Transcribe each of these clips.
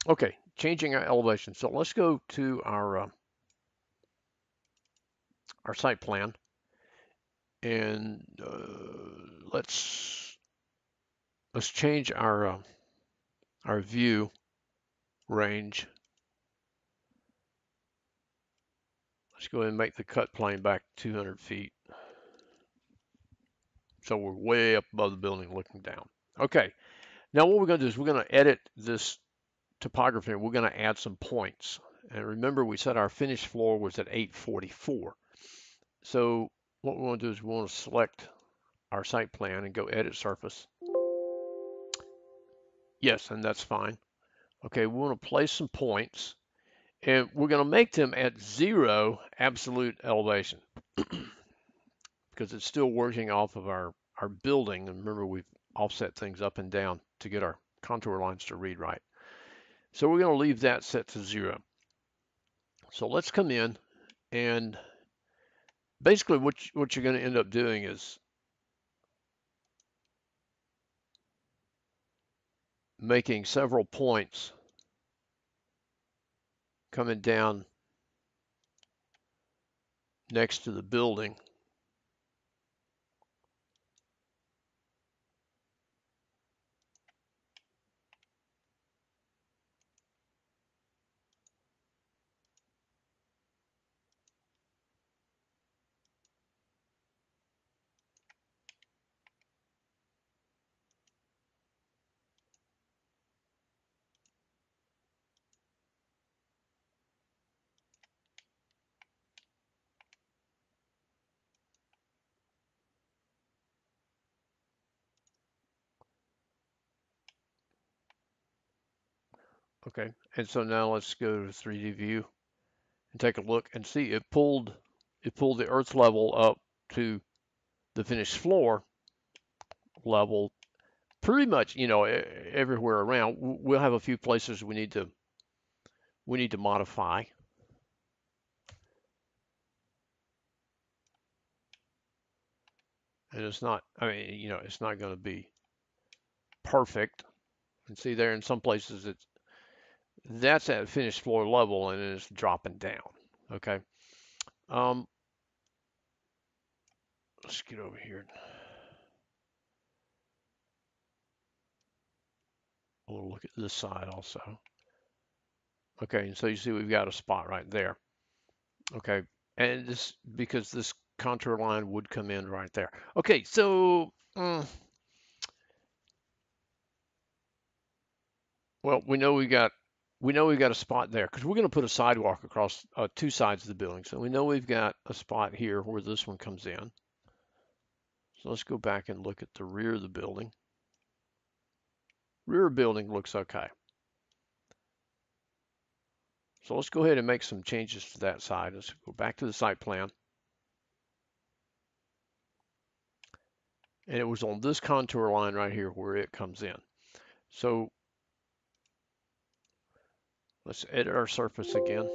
Okay, changing our elevation. So let's go to our site plan, and let's change our view range. Let's go ahead and make the cut plane back 200 feet. So we're way up above the building looking down. Okay, now what we're going to do is we're going to edit this topography. We're going to add some points. And remember, we said our finished floor was at 844. So what we want to do is we want to select our site plan and go edit surface. Yes, and that's fine. Okay, we want to place some points, and we're going to make them at 0 absolute elevation because it's still working off of our building. And remember, we've offset things up and down to get our contour lines to read right. So we're going to leave that set to 0. So let's come in, and basically what you're going to end up doing is making several points coming down next to the building. Okay, and so now let's go to 3D view and take a look and see it pulled the earth level up to the finished floor level pretty much, everywhere around. We'll have a few places we need to modify. And it's not, I mean, it's not going to be perfect. And see there in some places that's at finished floor level and it's dropping down. Okay. Um, let's get over here. We'll look at this side also. Okay, and so you see we've got a spot right there. Okay, and this because this contour line would come in right there. Okay, so well, we know we got a spot there because we're going to put a sidewalk across two sides of the building. So we know we've got a spot here where this one comes in. So let's go back and look at the rear of the building. Rear building looks okay. So let's go ahead and make some changes to that side. Let's go back to the site plan. And it was on this contour line right here where it comes in. So let's edit our surface again,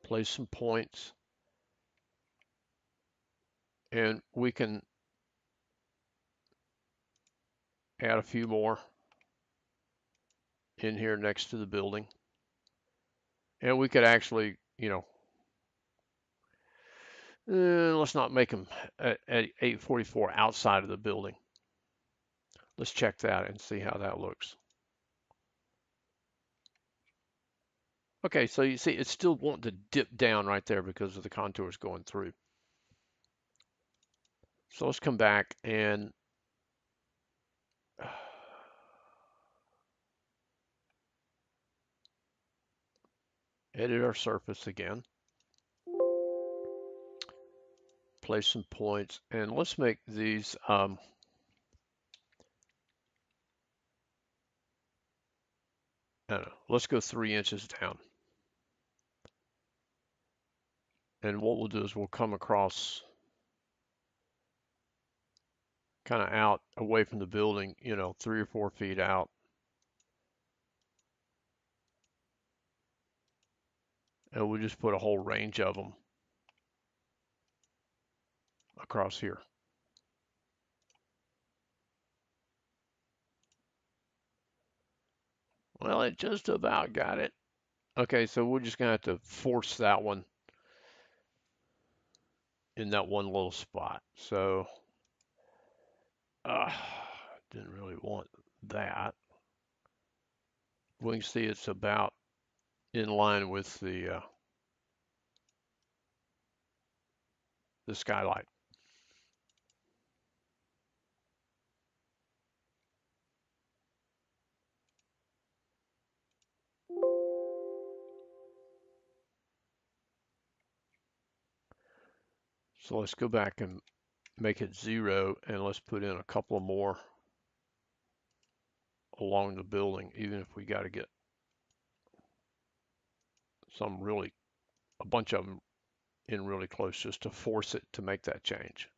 place some points, and we can add a few more in here next to the building. And we could actually, let's not make them at 844 outside of the building. Let's check that and see how that looks. Okay, so you see it's still wanting to dip down right there because of the contours going through. So let's come back and edit our surface again. Place some points, and let's make these, I don't know, let's go 3 inches down. And what we'll do is we'll come across kind of out away from the building, 3 or 4 feet out. And we'll just put a whole range of them across here. Well, it just about got it. Okay, so we're just gonna have to force that one in that one little spot. So, uh, didn't really want that. We can see it's about in line with the skylight. So let's go back and make it 0, and let's put in a couple more along the building, even if we got to get some really, a bunch of them in really close just to force it to make that change.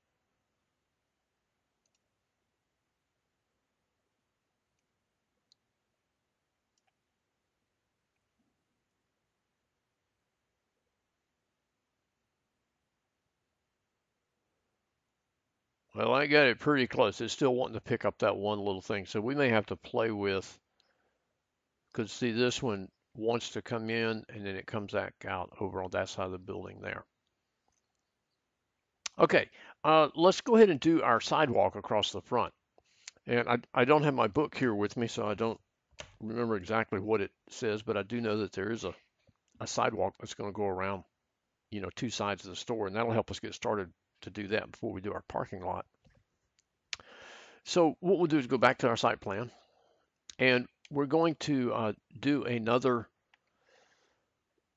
Well, I got it pretty close. It's still wanting to pick up that one little thing. So we may have to play with, because see, this one wants to come in and then it comes back out over on that side of the building there. Okay, let's go ahead and do our sidewalk across the front. And I don't have my book here with me, so I don't remember exactly what it says, but I do know that there is a sidewalk that's going to go around, two sides of the store, and that'll help us get started to do that before we do our parking lot. So what we'll do is go back to our site plan, and we're going to do another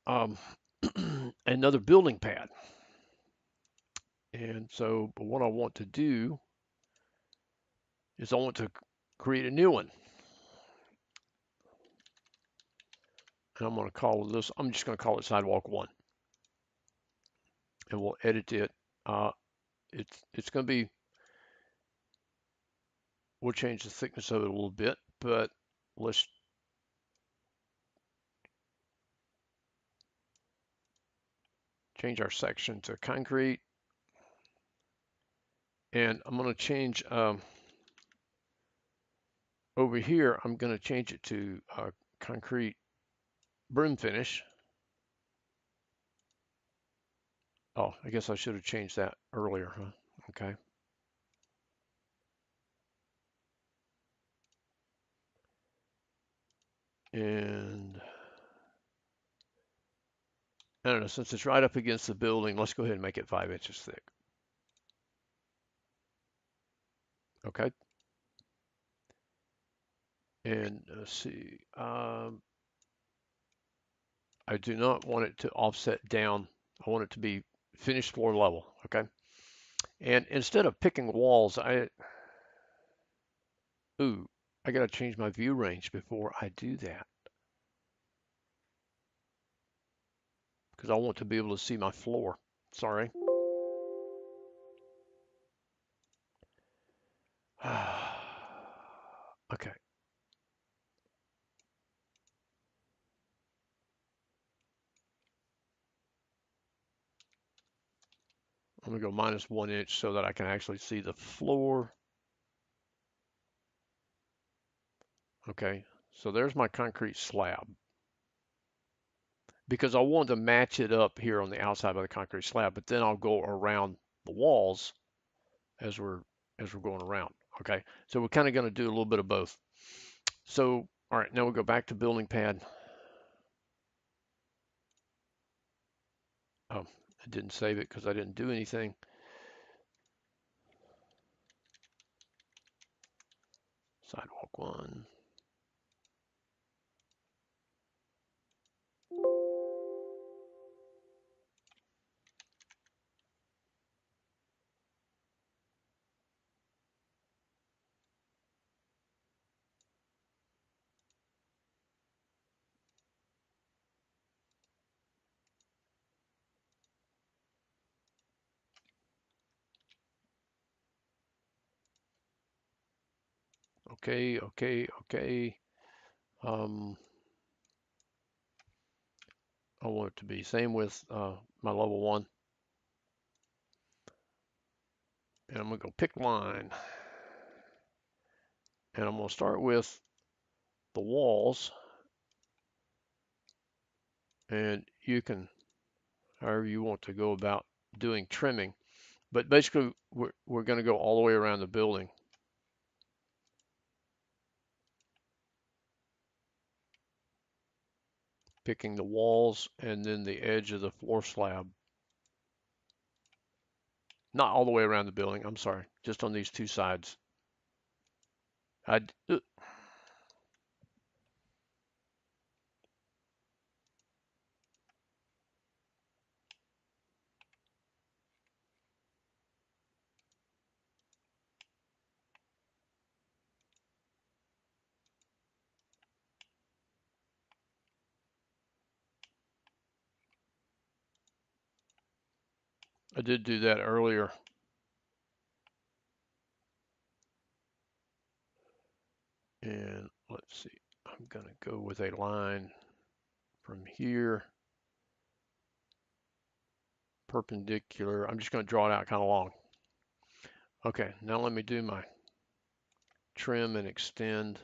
um, another building pad. And so what I want to do is I want to create a new one. And I'm going to call this, I'm just going to call it Sidewalk 1. And we'll edit it. Uh, it's going to be, we'll change the thickness of it a little bit, but let's change our section to concrete. And I'm going to change over here, I'm going to change it to concrete broom finish. Oh, I guess I should have changed that earlier, huh? Okay. And I don't know, since it's right up against the building, let's go ahead and make it 5 inches thick. Okay. And let's see, I do not want it to offset down. I want it to be finished floor level. Okay. And instead of picking walls, I got to change my view range before I do that because I want to be able to see my floor. Sorry. Okay. I'm going to go -1 inch so that I can actually see the floor. Okay. So there's my concrete slab because I want to match it up here on the outside of the concrete slab, but then I'll go around the walls as we're going around. Okay. So we're kind of going to do a little bit of both. So, all right, now we'll go back to building pad. Oh, I didn't save it because I didn't do anything. Sidewalk 1. Okay, okay, okay. Um, I want it to be same with my level 1. And I'm going to go pick line. And I'm going to start with the walls. and you can, however you want to go about doing trimming. But basically, we're going to go all the way around the building, picking the walls and then the edge of the floor slab. Not all the way around the building, I'm sorry, just on these two sides. I did do that earlier. And let's see, I'm going to go with a line from here, perpendicular. I'm just going to draw it out kind of long. Okay, now let me do my trim and extend. Uh,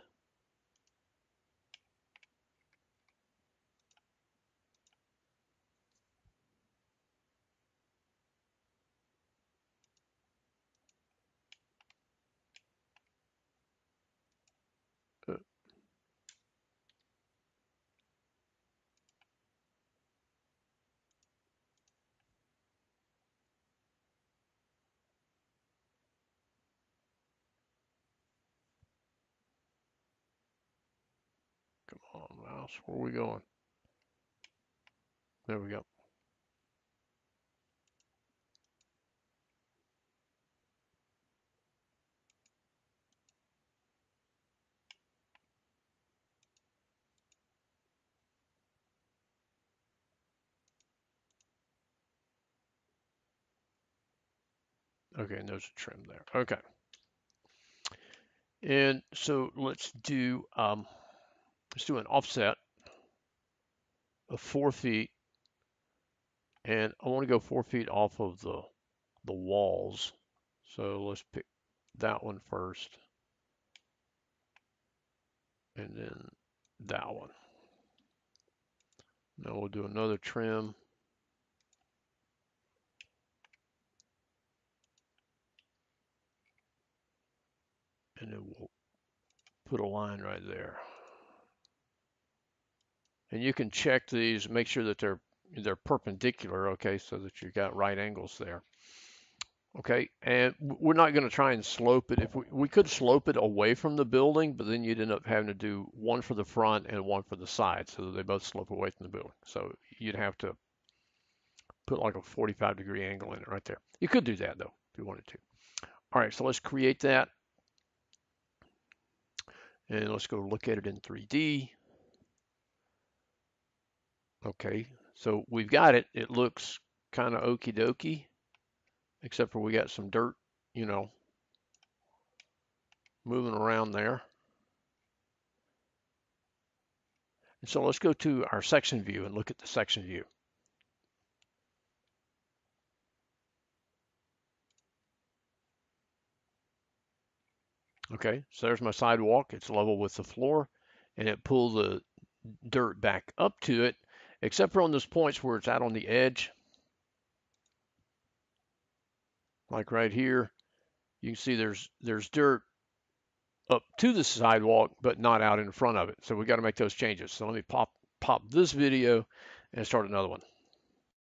Come on, mouse, where are we going? There we go. Okay, and there's a trim there. Okay. And so let's do an offset of 4 feet, and I want to go 4 feet off of the walls. So let's pick that one first, and then that one. Now we'll do another trim, and then we'll put a line right there. And you can check these, make sure that they're perpendicular, okay, so that you've got right angles there. Okay, and we're not going to try and slope it. If we could slope it away from the building, but then you'd end up having to do one for the front and one for the side, so that they both slope away from the building. So you'd have to put like a 45-degree angle in it right there. You could do that though, if you wanted to. All right, so let's create that, and let's go look at it in 3D. Okay, so we've got it. It looks kind of okie dokie, except for we got some dirt, you know, moving around there. And so let's go to our section view and look at the section view. Okay, so there's my sidewalk. It's level with the floor, and it pulls the dirt back up to it, except for on those points where it's out on the edge. Like right here, you can see there's dirt up to the sidewalk, but not out in front of it. So we got to make those changes. So let me pop this video and start another one.